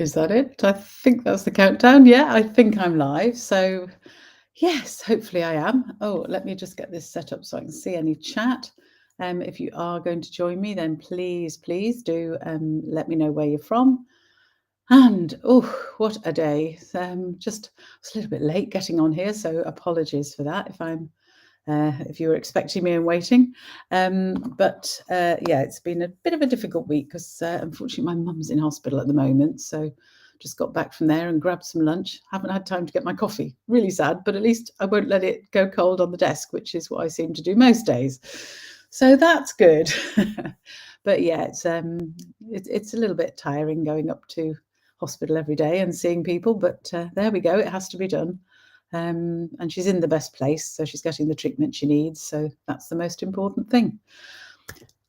Is that it? I think that's the countdown. Yeah, I think I'm live. So, yes, hopefully I am. Oh, let me just get this set up so I can see any chat. If you are going to join me, then please do let me know where you're from. And oh, what a day! Just I was a little bit late getting on here, so apologies for that if you were expecting me and waiting. But yeah, it's been a bit of a difficult week because unfortunately my mum's in hospital at the moment. So just got back from there and grabbed some lunch. Haven't had time to get my coffee. Really sad, but at least I won't let it go cold on the desk, which is what I seem to do most days. So that's good. But yeah, it's a little bit tiring going up to hospital every day and seeing people. But there we go. It has to be done. And she's in the best place, so she's getting the treatment she needs. So that's the most important thing.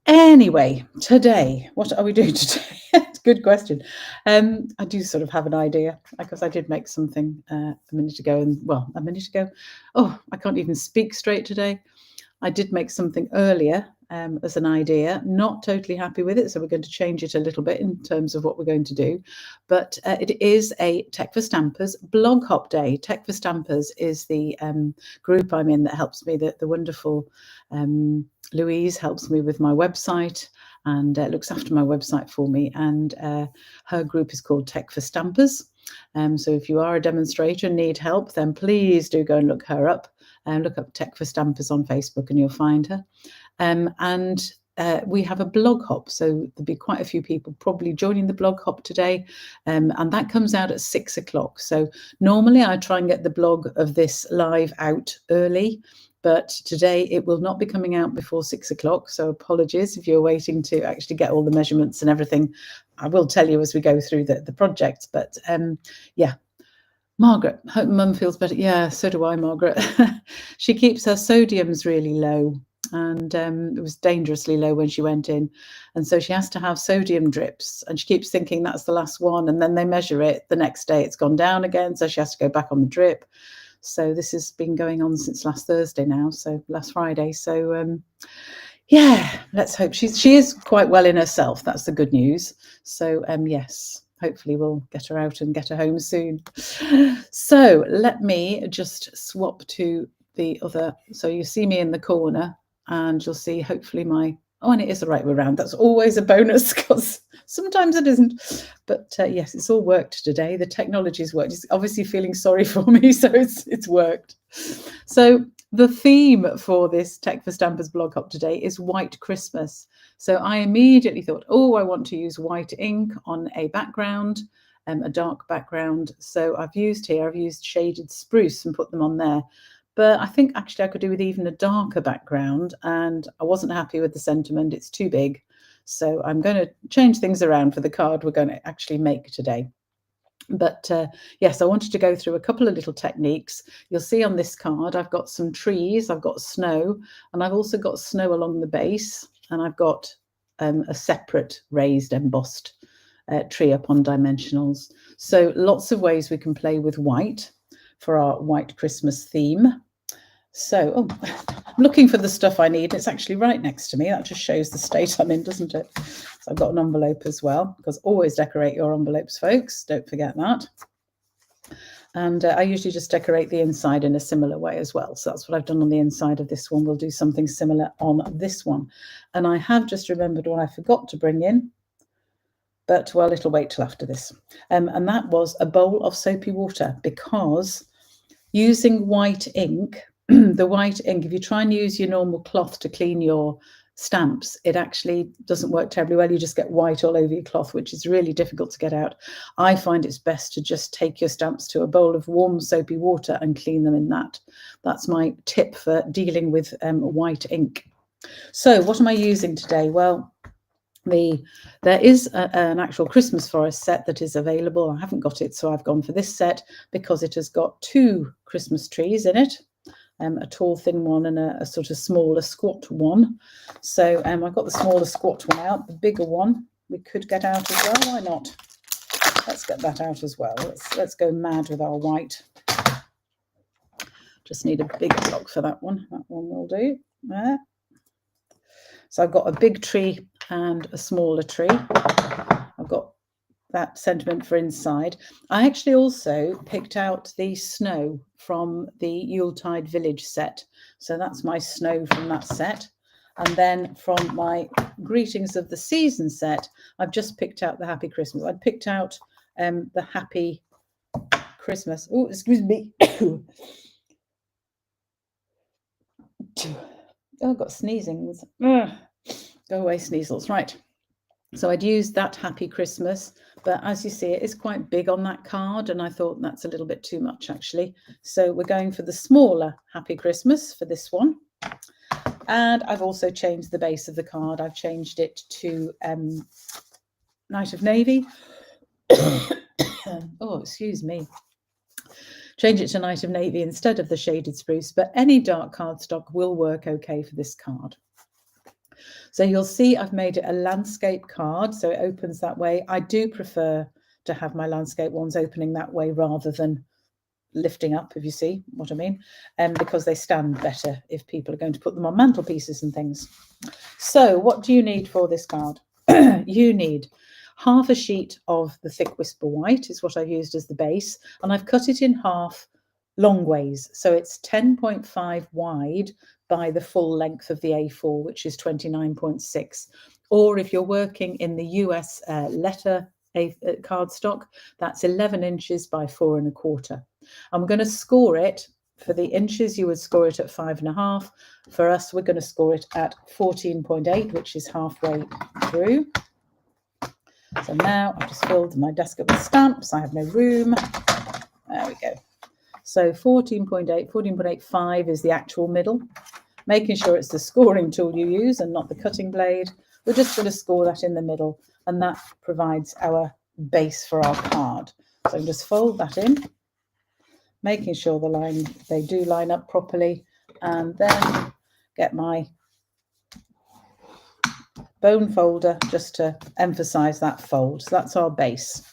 Anyway, today, what are we doing today? Good question. I do sort of have an idea because I did make something a minute ago. Oh, I can't even speak straight today. I did make something earlier as an idea, not totally happy with it. So we're going to change it a little bit in terms of what we're going to do. But it is a Tech for Stampers blog hop day. Tech for Stampers is the group I'm in that helps me, the wonderful Louise helps me with my website and looks after my website for me. And her group is called Tech for Stampers. So if you are a demonstrator and need help, then please do go and look her up. Look up Tech for Stampers on Facebook and you'll find her. And we have a blog hop, so there'll be quite a few people probably joining the blog hop today, and that comes out at 6 o'clock. So normally I try and get the blog of this live out early, but today it will not be coming out before 6 o'clock. So apologies if you're waiting to actually get all the measurements and everything. I will tell you as we go through the project, but yeah. Margaret, hope mum feels better. Yeah, so do I, Margaret. She keeps her sodiums really low, and it was dangerously low when she went in. And so she has to have sodium drips, and she keeps thinking that's the last one. And then they measure it the next day, it's gone down again. So she has to go back on the drip. So this has been going on since last Thursday now, so last Friday. So yeah, let's hope she is quite well in herself. That's the good news. So yes. Hopefully we'll get her out and get her home soon. So let me just swap to the other. So you see me in the corner and you'll see hopefully and it is the right way around. That's always a bonus because sometimes it isn't. But yes, it's all worked today. The technology's worked. It's obviously feeling sorry for me, so it's worked. So the theme for this Tech for Stampers blog hop today is White Christmas. So I immediately thought, I want to use white ink on a background, a dark background. So I've used Shaded Spruce and put them on there. But I think actually I could do with even a darker background, and I wasn't happy with the sentiment. It's too big. So I'm going to change things around for the card we're going to actually make today. But yes, I wanted to go through a couple of little techniques. You'll see on this card, I've got some trees, I've got snow, and I've also got snow along the base, and I've got a separate raised embossed tree up on dimensionals. So lots of ways we can play with white for our white Christmas theme. So I'm looking for the stuff I need. It's actually right next to me. That just shows the state I'm in, doesn't it? So I've got an envelope as well, because always decorate your envelopes, folks. Don't forget that. And I usually just decorate the inside in a similar way as well. So that's what I've done on the inside of this one. We'll do something similar on this one. And I have just remembered what I forgot to bring in. But, well, it'll wait till after this. And that was a bowl of soapy water, because using white ink, the white ink, if you try and use your normal cloth to clean your stamps, it actually doesn't work terribly well. You just get white all over your cloth, which is really difficult to get out. I find it's best to just take your stamps to a bowl of warm soapy water and clean them in that. That's my tip for dealing with white ink. So what am I using today? Well, there is an actual Christmas forest set that is available. I haven't got it, so I've gone for this set because it has got 2 Christmas trees in it. A tall, thin one and a sort of smaller, squat one. So I've got the smaller, squat one out. The bigger one we could get out as well. Why not? Let's get that out as well. Let's go mad with our white. Just need a bigger block for that one. That one will do. There. So I've got a big tree and a smaller tree. I've got that sentiment for inside. I actually also picked out the snow from the Yuletide Village set. So that's my snow from that set. And then from my Greetings of the Season set, I've just picked out the Happy Christmas. I picked out the Happy Christmas. Oh, excuse me. Oh, I've got sneezings. Go away, sneezels. Right. So I'd used that Happy Christmas, but as you see, it is quite big on that card, and I thought that's a little bit too much, actually. So we're going for the smaller Happy Christmas for this one. And I've also changed the base of the card. I've changed it to Night of Navy. Oh, excuse me. Change it to Night of Navy instead of the Shaded Spruce, but any dark cardstock will work okay for this card. So you'll see I've made it a landscape card, so it opens that way. I do prefer to have my landscape ones opening that way rather than lifting up, if you see what I mean, because they stand better if people are going to put them on mantelpieces and things. So what do you need for this card? You need half a sheet of the thick Whisper White is what I've used as the base, and I've cut it in half long ways. So it's 10.5 wide by the full length of the A4, which is 29.6. Or if you're working in the US letter cardstock, that's 11 inches by 4 1/4. I'm going to score it. For the inches, you would score it at 5.5. For us, we're going to score it at 14.8, which is halfway through. So now I've just filled my desk up with stamps. I have no room. There we go. So 14.8, 14.85 is the actual middle. Making sure it's the scoring tool you use and not the cutting blade. We're just going to score that in the middle, and that provides our base for our card. So just fold that in, making sure they do line up properly, and then get my bone folder just to emphasize that fold. So that's our base.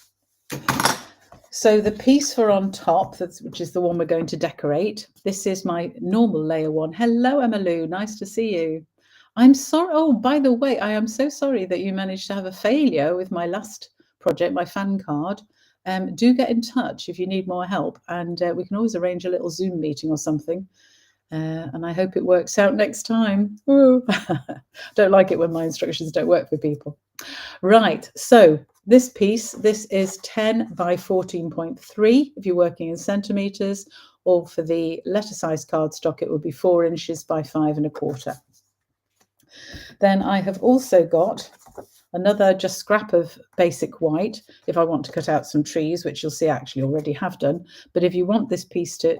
So the piece for on top, which is the one we're going to decorate, this is my normal layer one. Hello, Emma Lou, nice to see you. I'm sorry. Oh, by the way, I am so sorry that you managed to have a failure with my last project, my fan card. Do get in touch if you need more help, and we can always arrange a little Zoom meeting or something. And I hope it works out next time. Don't like it when my instructions don't work for people. Right, so this piece, this is 10 by 14.3 if you're working in centimetres, or for the letter size cardstock, it would be 4 inches by 5 1/4. Then I have also got another just scrap of basic white if I want to cut out some trees, which you'll see I actually already have done. But if you want this piece to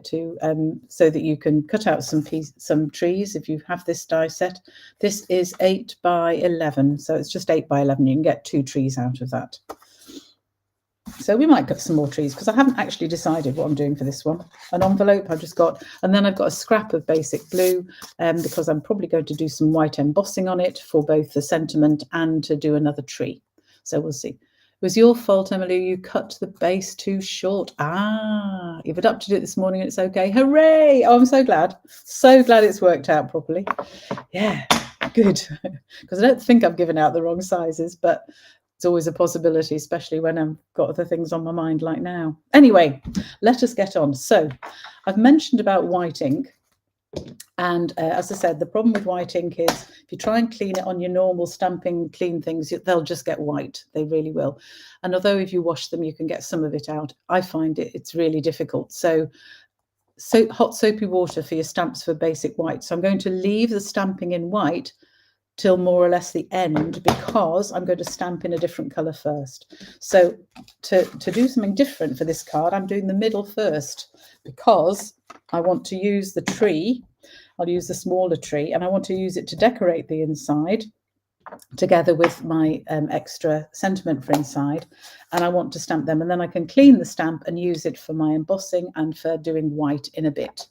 so that you can cut out some trees, if you have this die set, this is 8 by 11. So it's just 8 by 11. You can get 2 trees out of that. So we might cut some more trees because I haven't actually decided what I'm doing for this one. An envelope I've just got, and then I've got a scrap of basic blue because I'm probably going to do some white embossing on it for both the sentiment and to do another tree. So we'll see. It was your fault, Emily. You cut the base too short. Ah, you've adapted it this morning and it's okay. Hooray! Oh, I'm so glad. So glad it's worked out properly. Yeah, good. Because I don't think I've given out the wrong sizes, but it's always a possibility, especially when I've got other things on my mind like now. Anyway, let us get on. So I've mentioned about white ink. And as I said, the problem with white ink is if you try and clean it on your normal stamping clean things, they'll just get white. They really will. And although if you wash them, you can get some of it out, I find it's really difficult. So hot soapy water for your stamps for basic white. So I'm going to leave the stamping in white till more or less the end because I'm going to stamp in a different colour first. So to do something different for this card, I'm doing the middle first because I want to use the tree. I'll use the smaller tree and I want to use it to decorate the inside together with my extra sentiment for inside, and I want to stamp them, and then I can clean the stamp and use it for my embossing and for doing white in a bit.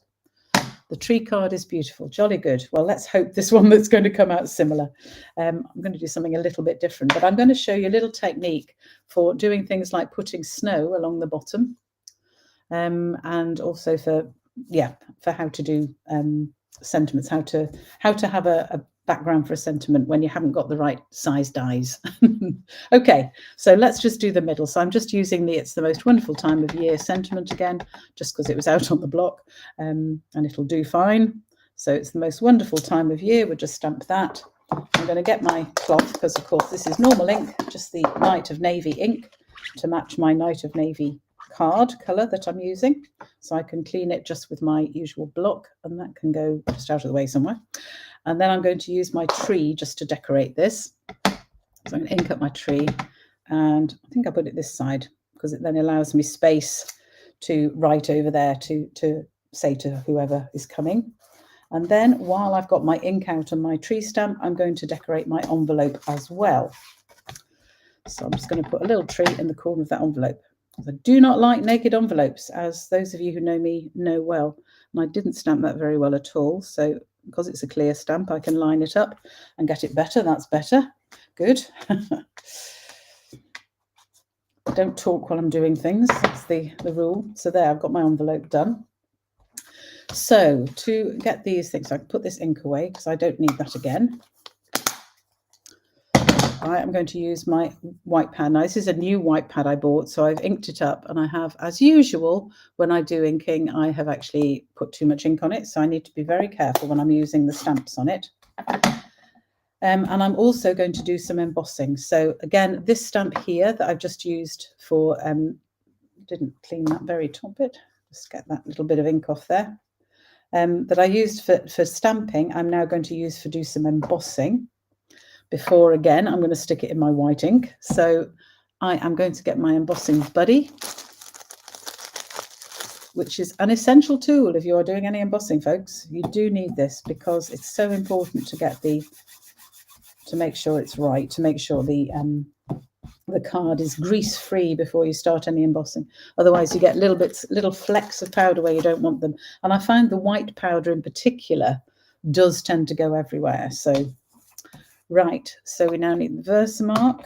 The tree card is beautiful, jolly good. Well, let's hope this one that's going to come out similar. I'm going to do something a little bit different, but I'm going to show you a little technique for doing things like putting snow along the bottom, and also for how to do sentiments, how to have a background for a sentiment when you haven't got the right size dies. Okay, so let's just do the middle. So I'm just using the It's the Most Wonderful Time of Year sentiment again, just because it was out on the block, and it'll do fine. So it's the most wonderful time of year. We'll just stamp that. I'm going to get my cloth because, of course, this is normal ink, just the Night of Navy ink to match my Night of Navy card colour that I'm using. So I can clean it just with my usual block, and that can go just out of the way somewhere. And then I'm going to use my tree just to decorate this. So I'm going to ink up my tree, and I think I put it this side because it then allows me space to write over there to say to whoever is coming. And then while I've got my ink out on my tree stamp, I'm going to decorate my envelope as well. So I'm just going to put a little tree in the corner of that envelope. I do not like naked envelopes, as those of you who know me know well. And I didn't stamp that very well at all. So because it's a clear stamp, I can line it up and get it better. That's better. Good. Don't talk while I'm doing things. That's the rule. So there, I've got my envelope done. So to get these things, I can put this ink away because I don't need that again. I am going to use my white pad. Now, this is a new white pad I bought, so I've inked it up, and I have, as usual, when I do inking, I have actually put too much ink on it, so I need to be very careful when I'm using the stamps on it. And I'm also going to do some embossing. So again, this stamp here that I've just used for, didn't clean that very top bit, just get that little bit of ink off there, that I used for stamping, I'm now going to use do some embossing. Before, again, I'm going to stick it in my white ink. So I am going to get my embossing buddy, which is an essential tool if you are doing any embossing, folks. You do need this because it's so important to get to make sure it's right, to make sure the card is grease-free before you start any embossing. Otherwise, you get little flecks of powder where you don't want them. And I find the white powder in particular does tend to go everywhere. So right, so we now need the Versamark.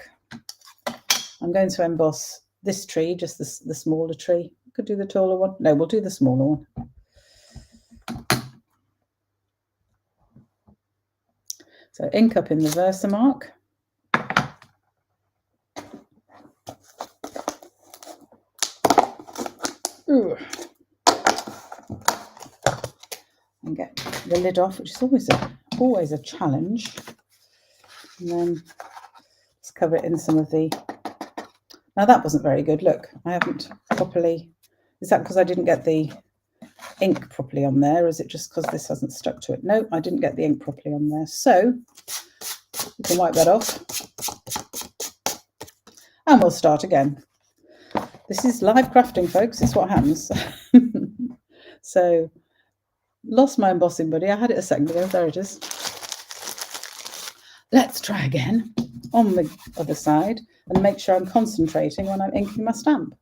I'm going to emboss this tree, just the smaller tree. Could do the taller one. No, we'll do the smaller one. So ink up in the Versamark. Ooh. And get the lid off, which is always a challenge. And then just cover it in some of the... Now that wasn't very good. Look, I haven't properly... Is that because I didn't get the ink properly on there? Or is it just because this hasn't stuck to it? No, I didn't get the ink properly on there. So you can wipe that off. And we'll start again. This is live crafting, folks. It's what happens. So lost my embossing buddy. I had it a second ago. There it is. Let's try again on the other side and make sure I'm concentrating when I'm inking my stamp.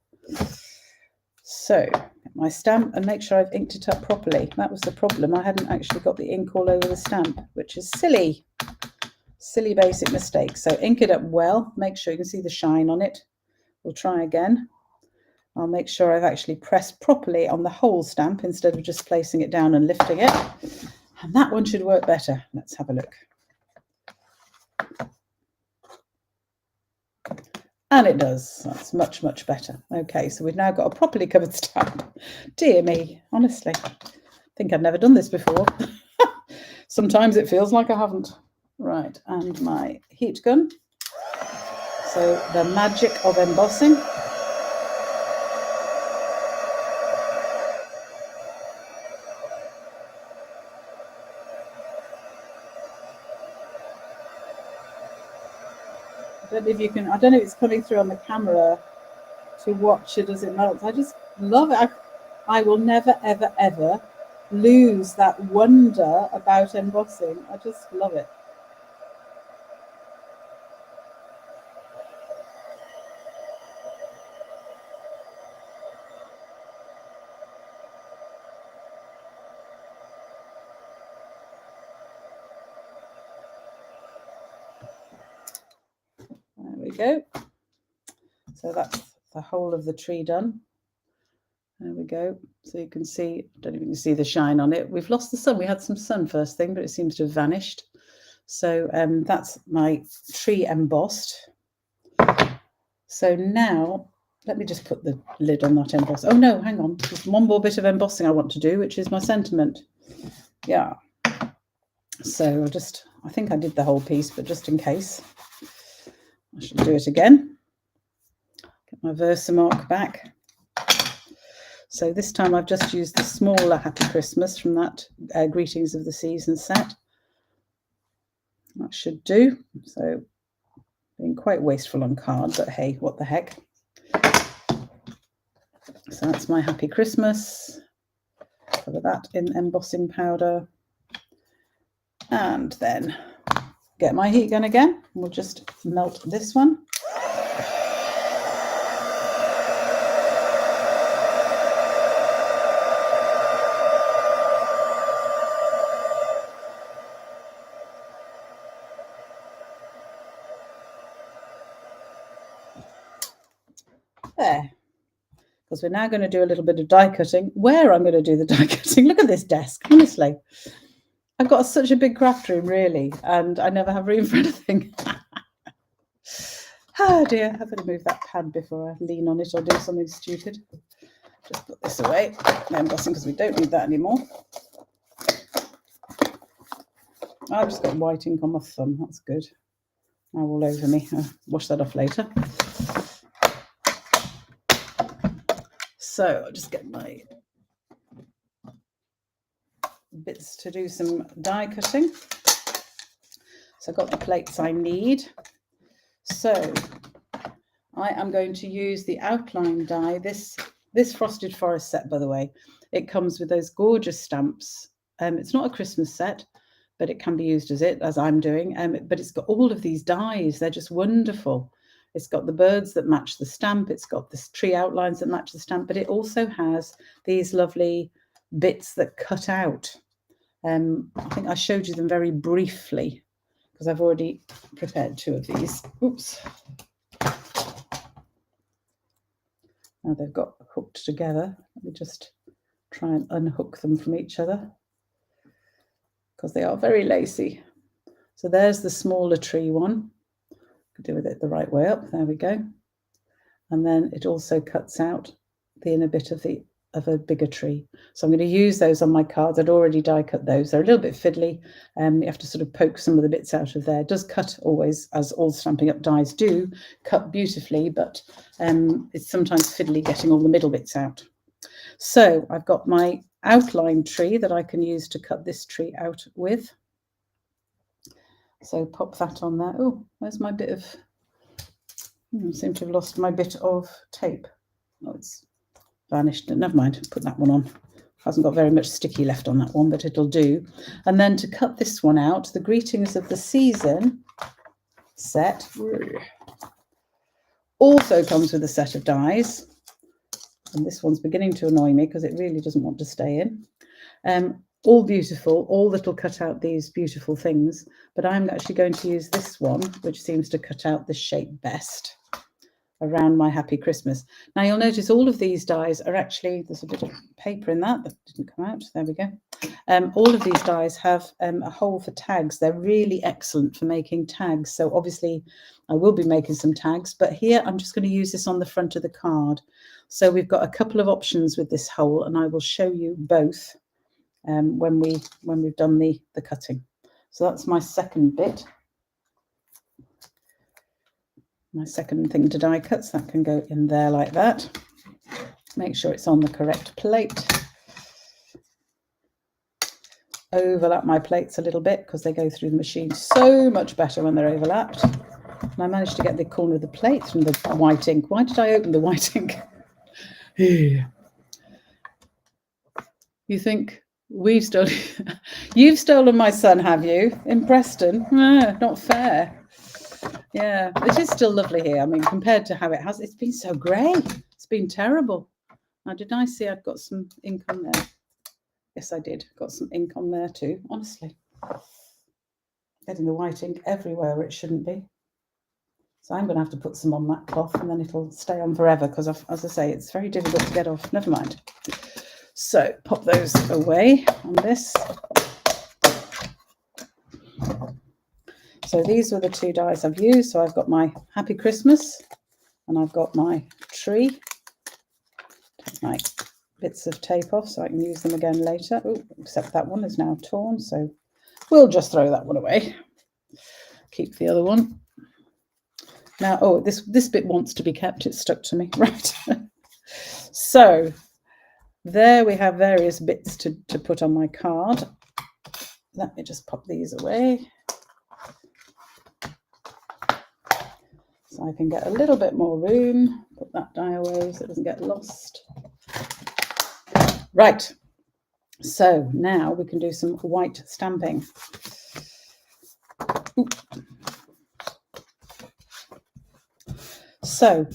So get my stamp and make sure I've inked it up properly. That was the problem. I hadn't actually got the ink all over the stamp, which is silly. Silly basic mistake. So ink it up well. Make sure you can see the shine on it. We'll try again. I'll make sure I've actually pressed properly on the whole stamp instead of just placing it down and lifting it. And that one should work better. Let's have a look. And it does. That's much, much better. Okay, so we've now got a properly covered stamp. Dear me, honestly. I think I've never done this before. Sometimes it feels like I haven't. Right, and my heat gun. So the magic of embossing. I don't know if you can, I don't know if it's coming through on the camera to watch it as it melts. I just love it. I will never, ever, ever lose that wonder about embossing. I just love it. There we go. So that's the whole of the tree done. There we go. So you can see, I don't even see the shine on it. We've lost the sun. We had some sun first thing, but it seems to have vanished. So that's my tree embossed. So now let me just put the lid on that emboss. Oh no, hang on. There's one more bit of embossing I want to do, which is my sentiment. Yeah. So I think I did the whole piece, but just in case, I should do it again. Get my Versamark back. So this time I've just used the smaller Happy Christmas from that Greetings of the Season set. That should do. So being quite wasteful on card, but hey, what the heck. So that's my Happy Christmas. Cover that in embossing powder. And then get my heat gun again. We'll just melt this one. There. Because we're now going to do a little bit of die cutting. Where I'm going to do the die cutting. Look at this desk, honestly. I've got such a big craft room, really, and I never have room for anything. Oh dear, I better move that pad before I lean on it or do something stupid. Just put this away. No embossing because we don't need that anymore. I've just got white ink on my thumb. That's good. Now all over me. I'll wash that off later. So I'll just get my bits to do some die cutting. So I've got the plates I need. So I am going to use the outline die. This Frosted Forest set, by the way, it comes with those gorgeous stamps. It's not a Christmas set, but it can be used as I'm doing. But it's got all of these dies. They're just wonderful. It's got the birds that match the stamp. It's got the tree outlines that match the stamp, but it also has these lovely bits that cut out. I think I showed you them very briefly because I've already prepared 2 of these. Oops. Now they've got hooked together. Let me just try and unhook them from each other because they are very lacy. So there's the smaller tree one. Do with it the right way up. There we go. And then it also cuts out the inner bit of a bigger tree. So I'm going to use those on my cards. I'd already die cut those. They're a little bit fiddly. You have to sort of poke some of the bits out of there. It does cut always, as all Stampin' Up dies do, cut beautifully, but it's sometimes fiddly getting all the middle bits out. So I've got my outline tree that I can use to cut this tree out with. So pop that on there. Oh, where's my bit of... I seem to have lost my bit of tape. Oh, it's vanished. Never mind, put that one on. Hasn't got very much sticky left on that one, but it'll do. And then to cut this one out, the Greetings of the Season set also comes with a set of dies. And this one's beginning to annoy me because it really doesn't want to stay in. All beautiful, all that'll cut out these beautiful things, but I'm actually going to use this one, which seems to cut out the shape best around my Happy Christmas. Now you'll notice all of these dies are actually, there's a bit of paper in that didn't come out. There we go. All of these dies have a hole for tags. They're really excellent for making tags. So obviously I will be making some tags, but here I'm just going to use this on the front of the card. So we've got a couple of options with this hole, and I will show you both when we've done the cutting. So that's my second bit. My second thing to die cut, so that can go in there like that. Make sure it's on the correct plate. Overlap my plates a little bit because they go through the machine so much better when they're overlapped. And I managed to get the corner of the plate from the white ink. Why did I open the white ink? You think we've stolen... You've stolen my sun, have you? In Preston? No, not fair. Yeah, it is still lovely here. I mean, compared to how it's been so grey. It's been terrible. Now, did I see I'd got some ink on there? Yes, I did. Got some ink on there too, honestly. Getting the white ink everywhere where it shouldn't be. So I'm going to have to put some on that cloth and then it'll stay on forever because, as I say, it's very difficult to get off. Never mind. So pop those away on this. So these were the two dies I've used. So I've got my Happy Christmas and I've got my tree. Take my bits of tape off so I can use them again later. Oh, except that one is now torn, so we'll just throw that one away. Keep the other one. Now, oh, this bit wants to be kept. It's stuck to me. Right. So there we have various bits to put on my card. Let me just pop these away so I can get a little bit more room. Put that die away so it doesn't get lost. Right. So now we can do some white stamping. Ooh. So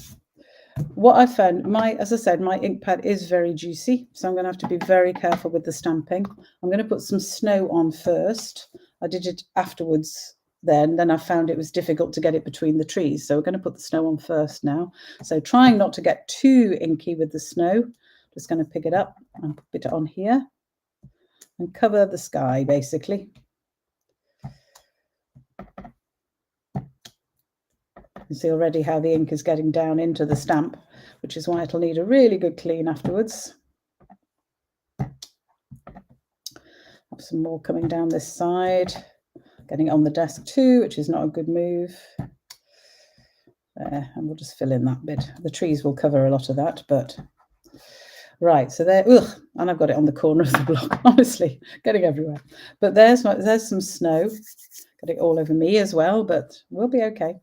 what I found, as I said, my ink pad is very juicy, so I'm going to have to be very careful with the stamping. I'm going to put some snow on first. I did it afterwards then I found it was difficult to get it between the trees, so we're going to put the snow on first now. So trying not to get too inky with the snow, just going to pick it up and put it on here and cover the sky basically. You see already how the ink is getting down into the stamp, which is why it'll need a really good clean afterwards. Have some more coming down this side, getting it on the desk too, which is not a good move. There, and we'll just fill in that bit. The trees will cover a lot of that, but right, so there, and I've got it on the corner of the block, honestly, getting everywhere. But there's some snow, got it all over me as well, but we'll be okay.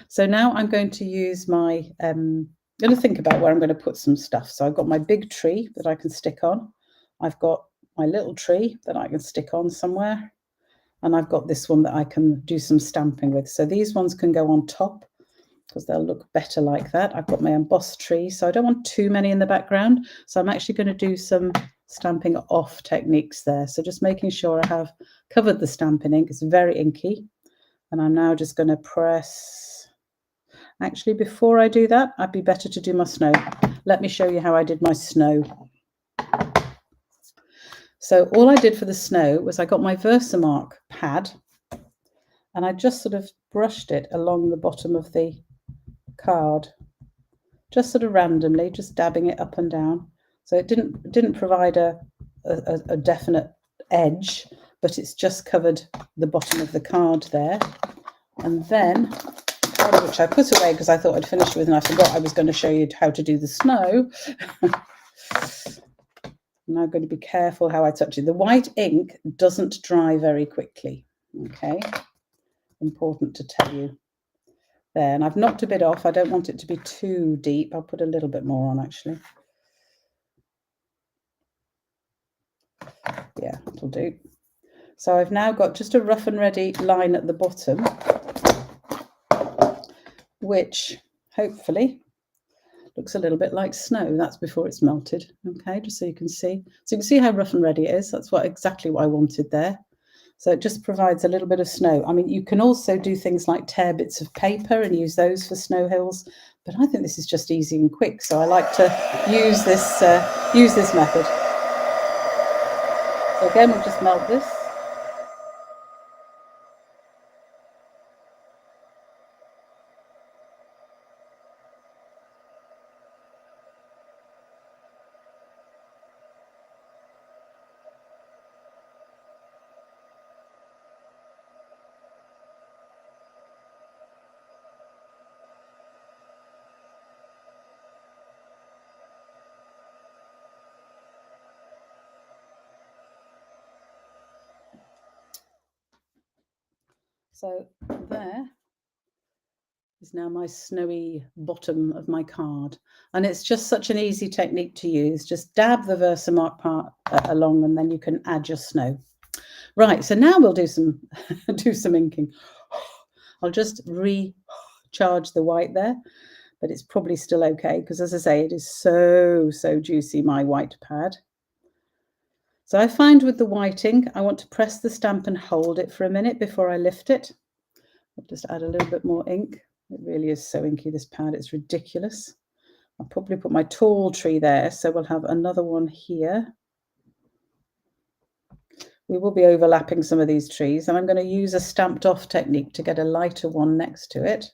So now I'm going to use my, I'm going to think about where I'm going to put some stuff. So I've got my big tree that I can stick on. I've got my little tree that I can stick on somewhere. And I've got this one that I can do some stamping with. So these ones can go on top because they'll look better like that. I've got my embossed tree, so I don't want too many in the background. So I'm actually going to do some stamping off techniques there. So just making sure I have covered the stamping ink. It's very inky. And I'm now just going to press. Actually, before I do that, I'd be better to do my snow. Let me show you how I did my snow. So all I did for the snow was I got my Versamark pad and I just sort of brushed it along the bottom of the card, just sort of randomly, just dabbing it up and down. So it didn't provide a definite edge, but it's just covered the bottom of the card there. And then, which I put away because I thought I'd finished with and I forgot I was going to show you how to do the snow. I'm now going to be careful how I touch it. The white ink doesn't dry very quickly. Okay, important to tell you. There, and I've knocked a bit off. I don't want it to be too deep. I'll put a little bit more on actually. Yeah, that'll do. So I've now got just a rough and ready line at the bottom, which hopefully looks a little bit like snow. That's before it's melted. Okay, just so you can see. So you can see how rough and ready it is. That's exactly what I wanted there. So it just provides a little bit of snow. I mean, you can also do things like tear bits of paper and use those for snow hills, but I think this is just easy and quick. So I like to use this method. So again, we'll just melt this. So there is now my snowy bottom of my card. And it's just such an easy technique to use. Just dab the Versamark part along and then you can add your snow. Right, so now we'll do some inking. I'll just recharge the white there, but it's probably still okay because as I say, it is so juicy, my white pad. So I find with the white ink, I want to press the stamp and hold it for a minute before I lift it. I'll just add a little bit more ink. It really is so inky, this pad, it's ridiculous. I'll probably put my tall tree there, so we'll have another one here. we will be overlapping some of these trees, and I'm going to use a stamped off technique to get a lighter one next to it.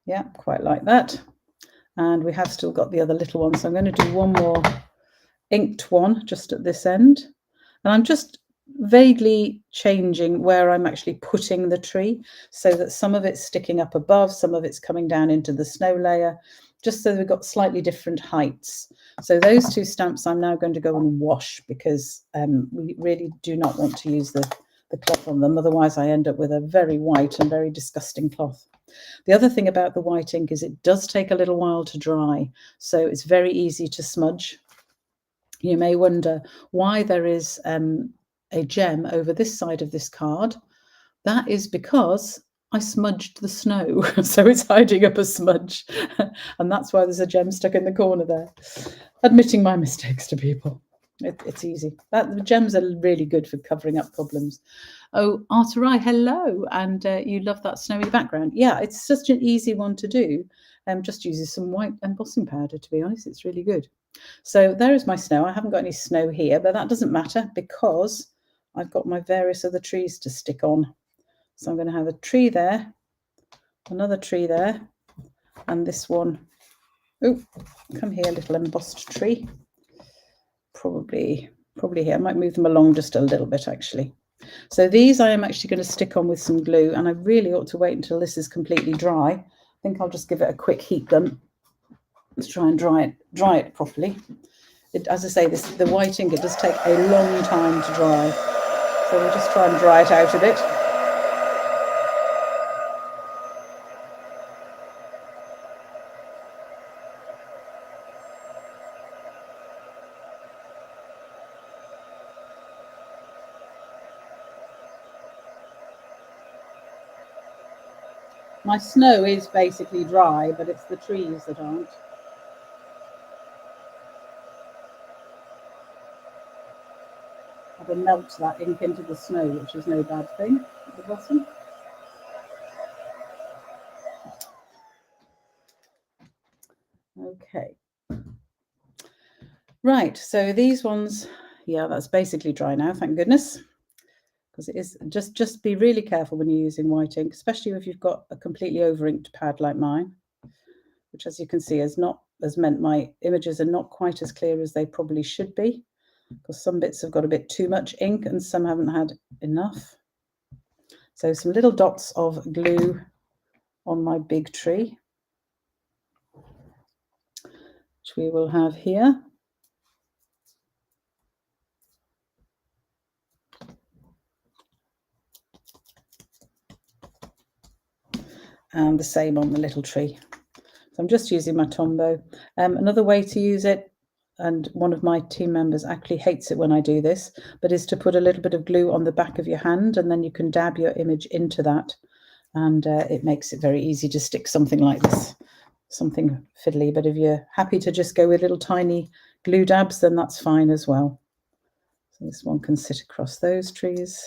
Yeah, quite like that. And we have still got the other little ones. So I'm going to do one more inked one just at this end. And I'm just vaguely changing where I'm actually putting the tree so that some of it's sticking up above, some of it's coming down into the snow layer, just so we've got slightly different heights. So those two stamps I'm now going to go and wash because we really do not want to use the cloth on them. Otherwise I end up with a very white and very disgusting cloth. The other thing about the white ink is it does take a little while to dry, so it's very easy to smudge. You may wonder why there is a gem over this side of this card. That is because I smudged the snow, so it's hiding up a smudge, and that's why there's a gem stuck in the corner there. Admitting my mistakes to people. It's easy. The gems are really good for covering up problems. Oh, Arterai, hello. And you love that snowy background. Yeah, it's such an easy one to do. Just uses some white embossing powder, to be honest. It's really good. So there is my snow. I haven't got any snow here, but that doesn't matter because I've got my various other trees to stick on. So I'm going to have a tree there, another tree there, and this one. Oh, come here, little embossed tree. Probably here. I might move them along just a little bit, actually. So these I am actually going to stick on with some glue, and I really ought to wait until this is completely dry. I think I'll just give it a quick heat gun. Let's try and dry it properly. As I say, the white ink, it does take a long time to dry. So we'll just try and dry it out a bit. My snow is basically dry, but it's the trees that aren't. I will melt that ink into the snow, which is no bad thing at the bottom. Okay. Right, so these ones, yeah, that's basically dry now, thank goodness. Because it is, just be really careful when you're using white ink, especially if you've got a completely over-inked pad like mine, which, as you can see, has meant my images are not quite as clear as they probably should be, because some bits have got a bit too much ink and some haven't had enough. So some little dots of glue on my big tree, which we will have here. And the same on the little tree. So I'm just using my Tombow. Another way to use it, and one of my team members actually hates it when I do this, but is to put a little bit of glue on the back of your hand, and then you can dab your image into that, and it makes it very easy to stick something like this, something fiddly. But if you're happy to just go with little tiny glue dabs, then that's fine as well. So this one can sit across those trees.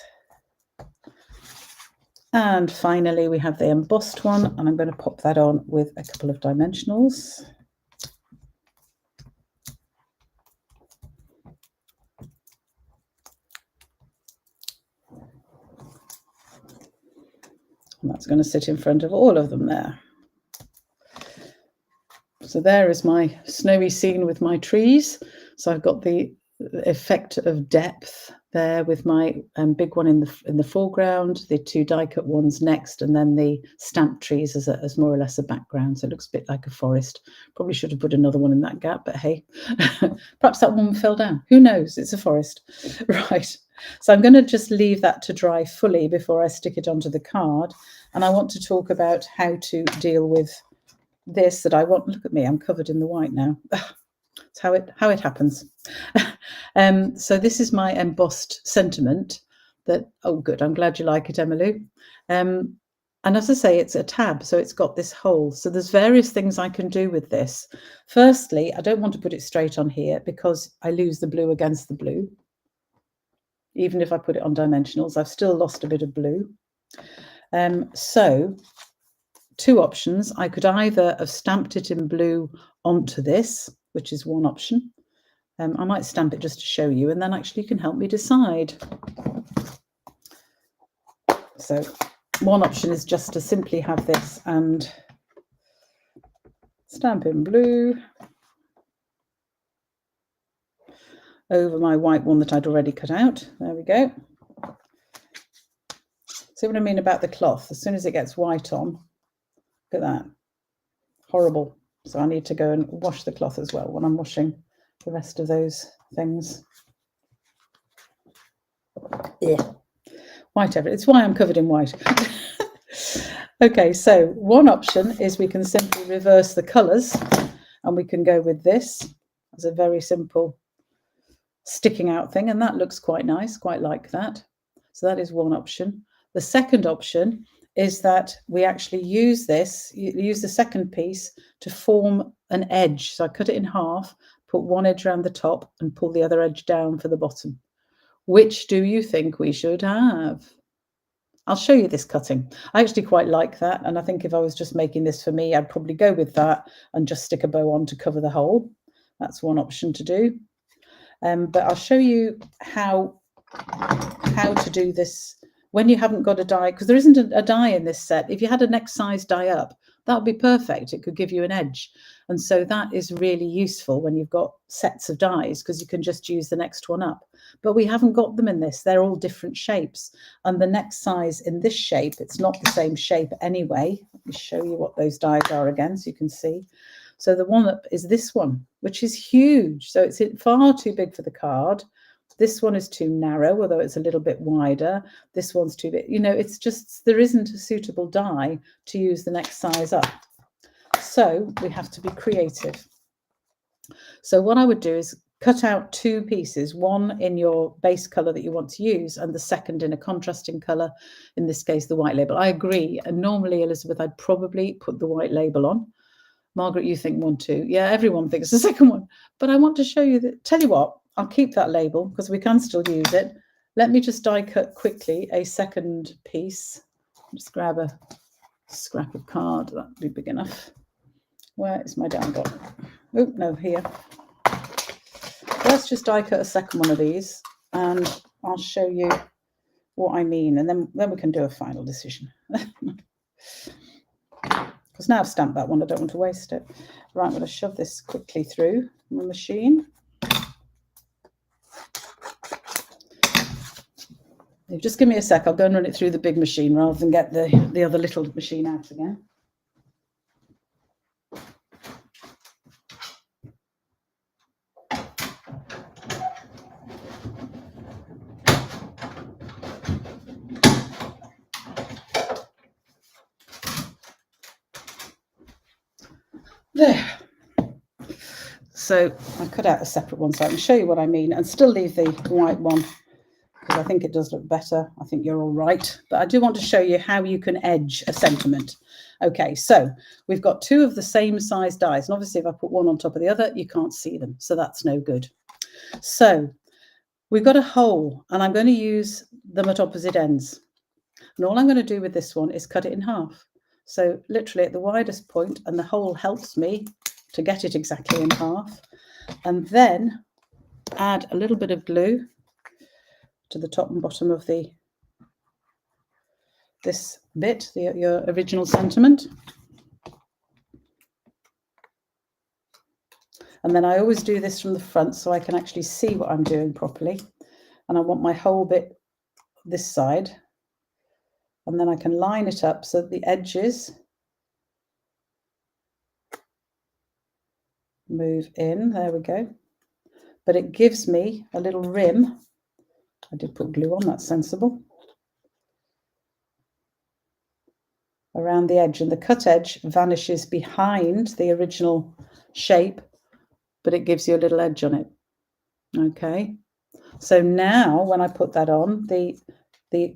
And finally, we have the embossed one, and I'm going to pop that on with a couple of dimensionals. And that's going to sit in front of all of them there. So there is my snowy scene with my trees. So I've got the effect of depth there with my big one in the foreground, the two die cut ones next, and then the stamped trees as more or less a background. So it looks a bit like a forest. Probably should have put another one in that gap, but hey, perhaps that one fell down. Who knows? It's a forest. Right. So I'm going to just leave that to dry fully before I stick it onto the card. And I want to talk about how to deal with this that I want. Look at me, I'm covered in the white now. It's how it happens. So this is my embossed sentiment that, oh good, I'm glad you like it, Emmylou. And as I say, it's a tab, so it's got this hole. So there's various things I can do with this. Firstly, I don't want to put it straight on here because I lose the blue against the blue. Even if I put it on dimensionals, I've still lost a bit of blue. So two options. I could either have stamped it in blue onto this, which is one option. I might stamp it just to show you, and then actually you can help me decide. So one option is just to simply have this and stamp in blue over my white one that I'd already cut out. There we go. See what I mean about the cloth? As soon as it gets white on, look at that. Horrible. So I need to go and wash the cloth as well when I'm washing the rest of those things. Yeah. White everything. It's why I'm covered in white. Okay, so one option is we can simply reverse the colours, and we can go with this as a very simple sticking out thing, and that looks quite nice, quite like that. So that is one option. The second option is that we actually use this, use the second piece to form an edge. So I cut it in half, put one edge around the top and pull the other edge down for the bottom. Which do you think we should have? I'll show you this cutting. I actually quite like that, and I think if I was just making this for me, I'd probably go with that and just stick a bow on to cover the hole. That's one option to do. But I'll show you how to do this when you haven't got a die, because there isn't a die in this set. If you had a next size die up, that would be perfect. It could give you an edge. And so that is really useful when you've got sets of dies, because you can just use the next one up. But we haven't got them in this. They're all different shapes. And the next size in this shape, it's not the same shape anyway. Let me show you what those dies are again so you can see. So the one up is this one, which is huge. So it's far too big for the card. This one is too narrow, although it's a little bit wider. This one's too big. You know, it's just, there isn't a suitable die to use the next size up. So we have to be creative. So what I would do is cut out two pieces, one in your base colour that you want to use and the second in a contrasting colour, in this case, the white label. I agree. And normally, Elizabeth, I'd probably put the white label on. Margaret, you think one too. Yeah, everyone thinks the second one. But I want to show you that, tell you what, I'll keep that label because we can still use it. Let me just die cut quickly a second piece. Just grab a scrap of card. That'd be big enough. Where is my down dot? Oh, no, here. Let's just die cut a second one of these and I'll show you what I mean. And then we can do a final decision. Because now I've stamped that one, I don't want to waste it. Right, I'm going to shove this quickly through my machine. Just give me a sec, I'll go and run it through the big machine rather than get the other little machine out again. There. So I cut out a separate one so I can show you what I mean and still leave the white one because I think it does look better. I think you're all right. But I do want to show you how you can edge a sentiment. Okay, so we've got two of the same size dies. And obviously if I put one on top of the other, you can't see them. So that's no good. So we've got a hole and I'm going to use them at opposite ends. And all I'm going to do with this one is cut it in half. So literally at the widest point, and the hole helps me to get it exactly in half. And then add a little bit of glue to the top and bottom of this bit, your original sentiment. And then I always do this from the front so I can actually see what I'm doing properly. And I want my whole bit this side. And then I can line it up so that the edges move in. There we go. But it gives me a little rim. I did put glue on, that's sensible. Around the edge, and the cut edge vanishes behind the original shape, but it gives you a little edge on it. Okay. So now when I put that on, the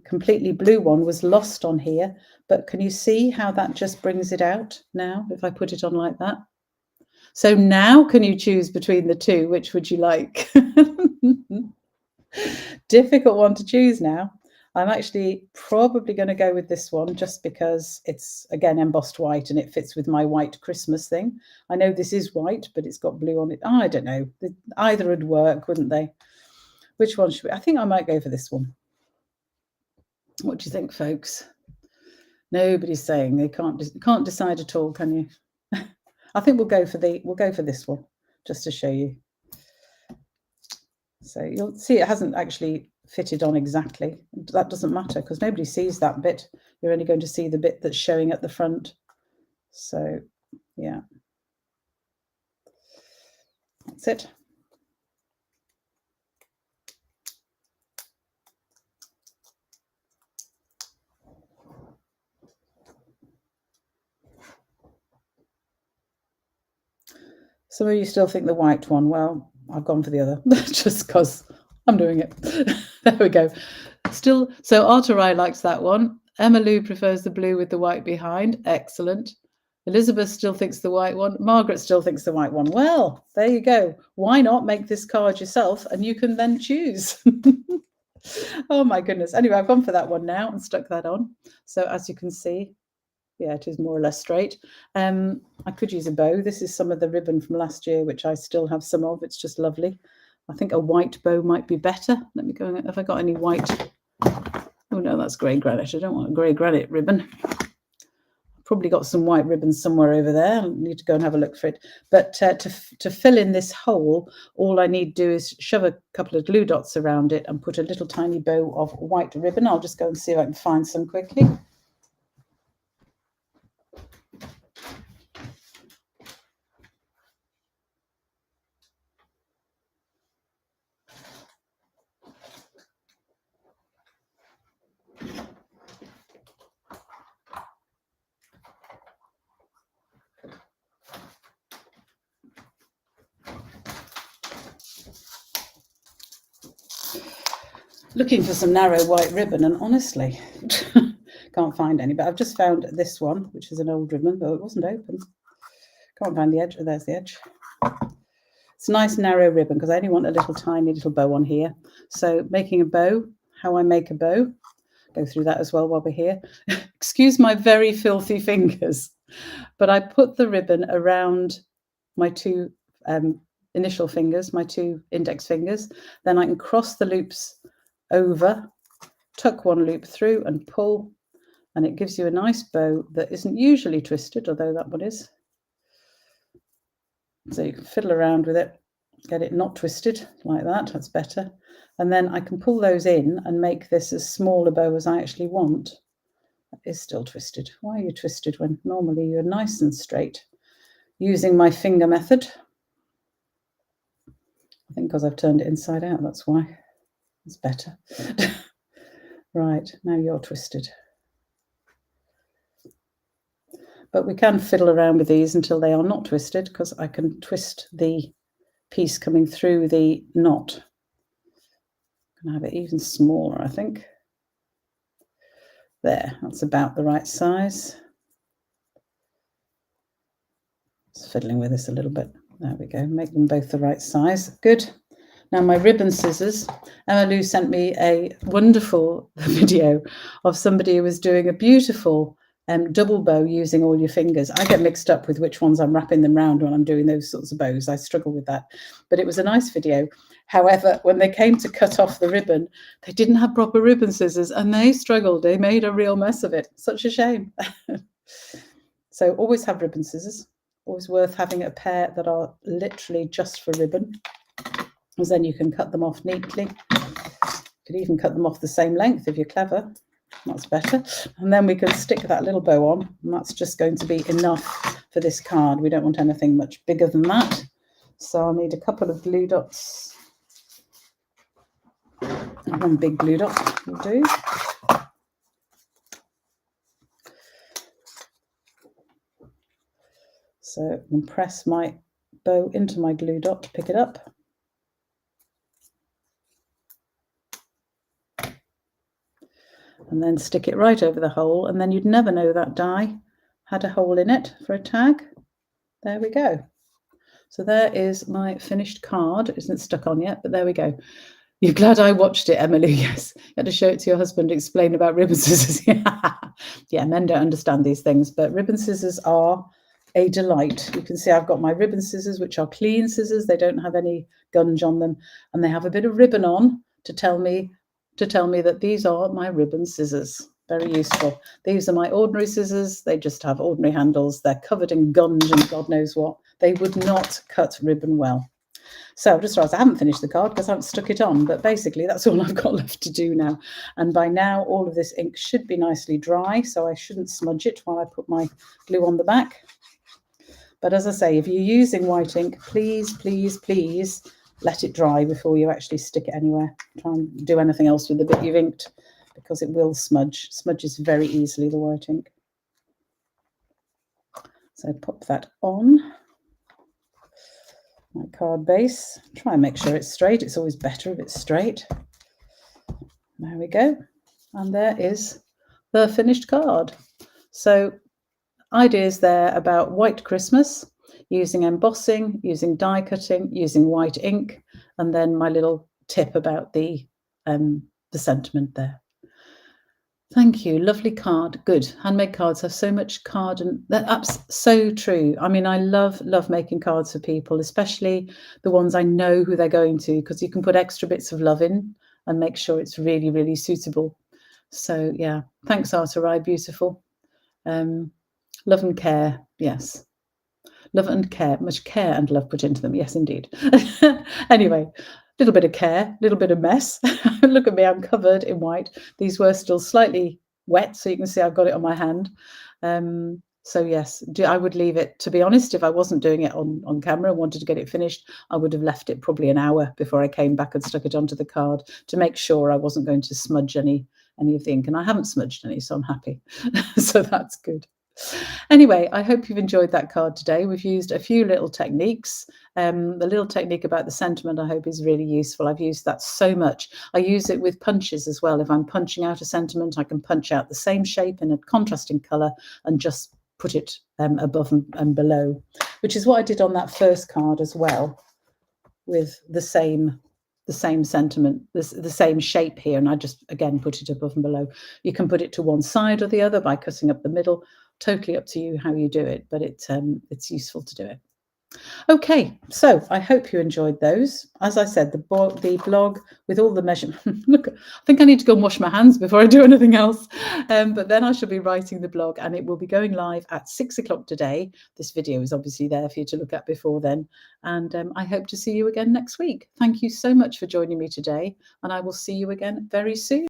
completely blue one was lost on here, but can you see how that just brings it out now if I put it on like that? So now can you choose between the two? Which would you like? Difficult one to choose now. I'm actually probably going to go with this one just because it's, again, embossed white and it fits with my white Christmas thing. I know this is white, but it's got blue on it. Oh, I don't know. Either would work, wouldn't they? Which one should we? I think I might go for this one. What do you think, folks? Nobody's saying. They can't decide at all, can you? I think we'll go for this one just to show you. So you'll see it hasn't actually fitted on exactly. That doesn't matter because nobody sees that bit. You're only going to see the bit that's showing at the front. So yeah, that's it. Some of you still think the white one. Well, I've gone for the other just because I'm doing it. There we go. Still, so Arterai likes that one. Emma Lou prefers the blue with the white behind. Excellent. Elizabeth still thinks the white one. Margaret still thinks the white one. Well, there you go. Why not make this card yourself and you can then choose? Oh my goodness. Anyway, I've gone for that one now and stuck that on. So as you can see, yeah, it is more or less straight. I could use a bow. This is some of the ribbon from last year, which I still have some of. It's just lovely. I think a white bow might be better. Let me go. Have I got any white? Oh no, that's grey granite. I don't want a grey granite ribbon. Probably got some white ribbon somewhere over there. I need to go and have a look for it. But to fill in this hole, all I need to do is shove a couple of glue dots around it and put a little tiny bow of white ribbon. I'll just go and see if I can find some quickly. Looking for some narrow white ribbon, and honestly, can't find any. But I've just found this one, which is an old ribbon, though it wasn't open. Can't find the edge. Oh, there's the edge. It's a nice narrow ribbon because I only want a little tiny little bow on here. So making a bow, how I make a bow, go through that as well while we're here. Excuse my very filthy fingers, but I put the ribbon around my two initial fingers, my two index fingers. Then I can cross the loops over, tuck one loop through and pull, and it gives you a nice bow that isn't usually twisted, although that one is. So you can fiddle around with it, get it not twisted like that. That's better. And then I can pull those in and make this as small a bow as I actually want. That is still twisted. Why are you twisted when normally you're nice and straight? Using my finger method. I think because I've turned it inside out, that's why. It's better. Right, now you're twisted. But we can fiddle around with these until they are not twisted because I can twist the piece coming through the knot. I'm going to have it even smaller, I think. There, that's about the right size. Just fiddling with this a little bit. There we go, make them both the right size. Good. Now my ribbon scissors, Emma Lou sent me a wonderful video of somebody who was doing a beautiful double bow using all your fingers. I get mixed up with which ones I'm wrapping them round when I'm doing those sorts of bows. I struggle with that, but it was a nice video. However, when they came to cut off the ribbon, they didn't have proper ribbon scissors and they struggled. They made a real mess of it. Such a shame. So always have ribbon scissors. Always worth having a pair that are literally just for ribbon, because then you can cut them off neatly. You could even cut them off the same length if you're clever. That's better. And then we can stick that little bow on, and that's just going to be enough for this card. We don't want anything much bigger than that. So I'll need a couple of glue dots. One big glue dot will do. So I can press my bow into my glue dot to pick it up. And then stick it right over the hole, and then you'd never know that die had a hole in it for a tag. There we go. So there is my finished card. It isn't stuck on yet, but there we go. You're glad I watched it, Emily. Yes. You had to show it to your husband, explain about ribbon scissors. Yeah, men don't understand these things, but ribbon scissors are a delight. You can see I've got my ribbon scissors, which are clean scissors. They don't have any gunge on them, and they have a bit of ribbon on to tell me that these are my ribbon scissors. Very useful. These are my ordinary scissors. They just have ordinary handles. They're covered in gunge and God knows what. They would not cut ribbon well. So I just realised I haven't finished the card because I haven't stuck it on, but basically that's all I've got left to do now. And by now all of this ink should be nicely dry, so I shouldn't smudge it while I put my glue on the back. But as I say, if you're using white ink, please, please, please let it dry before you actually stick it anywhere. Try and do anything else with the bit you've inked, because it will smudge. Smudges very easily, the white ink. So pop that on my card base. Try and make sure it's straight. It's always better if it's straight. There we go. And there is the finished card. So ideas there about white Christmas, using embossing, using die cutting, using white ink, and then my little tip about the sentiment there. Thank you. Lovely card. Good. Handmade cards have so much card, and that's so true. I mean, I love making cards for people, especially the ones I know who they're going to, because you can put extra bits of love in and make sure it's really, really suitable. So yeah, thanks, Arterai. Beautiful. Love and care. Yes. Love and care. Much care and love put into them. Yes, indeed. Anyway. Little bit of care, little bit of mess. Look at me, I'm covered in white. These were still slightly wet, so you can see I've got it on my hand. So yes, I would leave it, to be honest, if I wasn't doing it on camera and wanted to get it finished, I would have left it probably an hour before I came back and stuck it onto the card to make sure I wasn't going to smudge any of the ink. And I haven't smudged any, so I'm happy. So that's good. Anyway, I hope you've enjoyed that card today. We've used a few little techniques. The little technique about the sentiment, I hope, is really useful. I've used that so much. I use it with punches as well. If I'm punching out a sentiment, I can punch out the same shape in a contrasting colour and just put it above and below, which is what I did on that first card as well, with the same sentiment, the same shape here, and I just again put it above and below. You can put it to one side or the other by cutting up the middle. Totally up to you how you do it, but it's useful to do it. Okay, so I hope you enjoyed those. As I said, the blog with all the measurements. Look, I think I need to go and wash my hands before I do anything else. But then I shall be writing the blog, and it will be going live at 6 o'clock today. This video is obviously there for you to look at before then. And I hope to see you again next week. Thank you so much for joining me today, and I will see you again very soon.